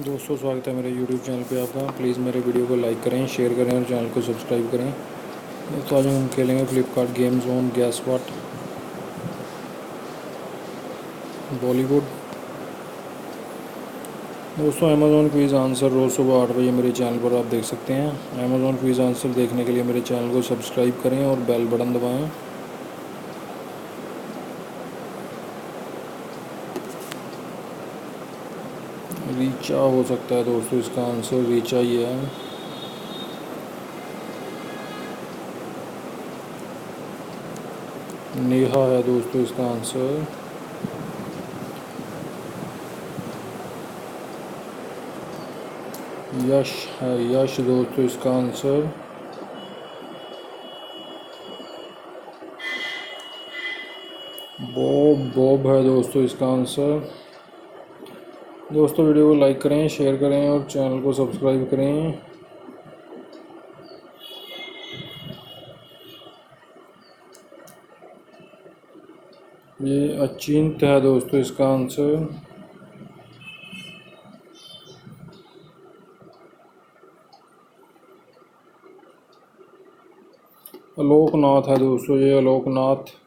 दोस्तों स्वागत है मेरे YouTube चैनल पे आपका। प्लीज़ मेरे वीडियो को लाइक करें, शेयर करें और चैनल को सब्सक्राइब करें। दोस्तों आज हम खेलेंगे Flipkart game zone gas what Bollywood. दोस्तों अमेज़ॉन क्विज़ आंसर रोज़ सुबह 8 बजे मेरे चैनल पर आप देख सकते हैं। अमेज़ॉन क्विज़ आंसर देखने के लिए मेरे चैनल को सब्सक्राइब करें और बेल बटन दबाएँ। रीचा हो सकता है दोस्तों, इसका आंसर रीचा ही है। नेहा है दोस्तों इसका आंसर। यश है, यश दोस्तों इसका आंसर। बॉब है दोस्तों इसका आंसर। दोस्तों वीडियो को लाइक करें, शेयर करें और चैनल को सब्सक्राइब करें। ये अचिंत है दोस्तों इसका आंसर। आलोकनाथ है दोस्तों, ये आलोकनाथ।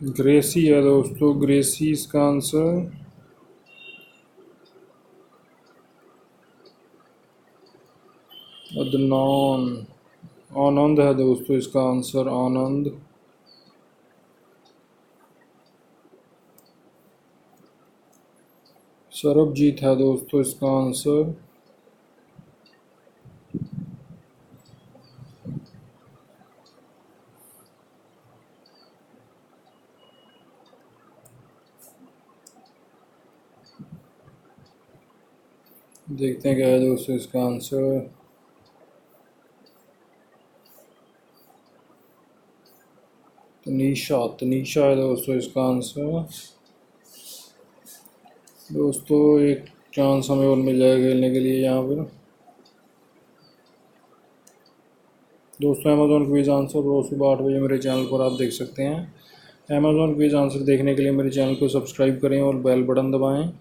ग्रेसी है दोस्तों, ग्रेसी इसका आंसर। अदनान, आनंद है दोस्तों इसका आंसर, आनंद। सरबजीत है दोस्तों इसका आंसर। देखते हैं क्या है दोस्तों इसका आंसर। तनीषा, तनीषा है दोस्तों इसका आंसर। दोस्तों एक चांस हमें और मिल जाएगा खेलने के लिए यहाँ पर। दोस्तों अमेज़ॉन क्विज़ आंसर रोज़ सुबह 8 बजे मेरे चैनल पर आप देख सकते हैं। अमेज़ॉन क्विज़ आंसर देखने के लिए मेरे चैनल को सब्सक्राइब करें और बेल बटन दबाएं।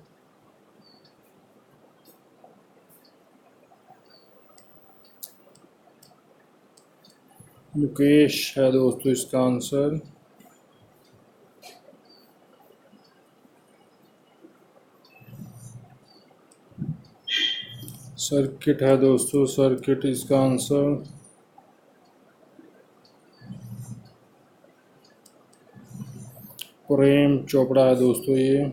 मुकेश है दोस्तों इसका आंसर। सर्किट है दोस्तों, सर्किट इसका आंसर। प्रेम चोपड़ा है दोस्तों ये।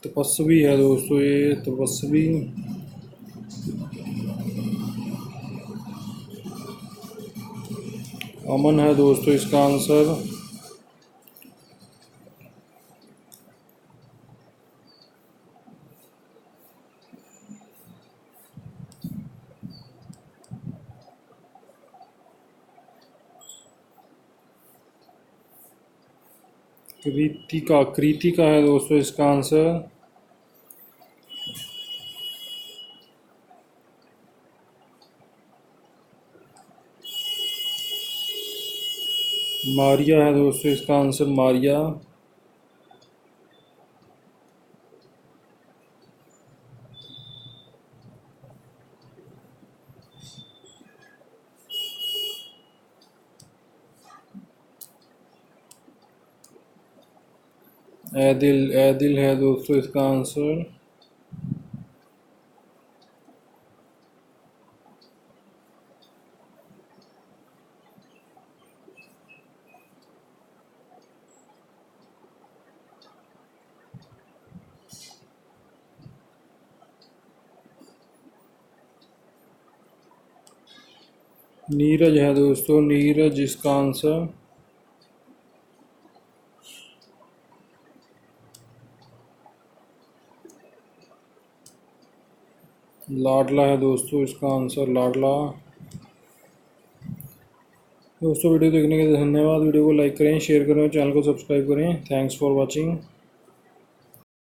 तपस्वी है दोस्तों ये, तपस्वी। अमन है दोस्तों इसका आंसर। कृतिका, कृतिका है दोस्तों इसका आंसर। मारिया है दोस्तों इसका आंसर, मारिया। ऐदिल, ऐदिल है दोस्तों इसका आंसर। नीरज है दोस्तों, नीरज इसका आंसर। लाडला है दोस्तों इसका आंसर, लाडला। दोस्तों वीडियो देखने के लिए धन्यवाद। वीडियो को लाइक करें, शेयर करें, चैनल को सब्सक्राइब करें। Thanks for watching.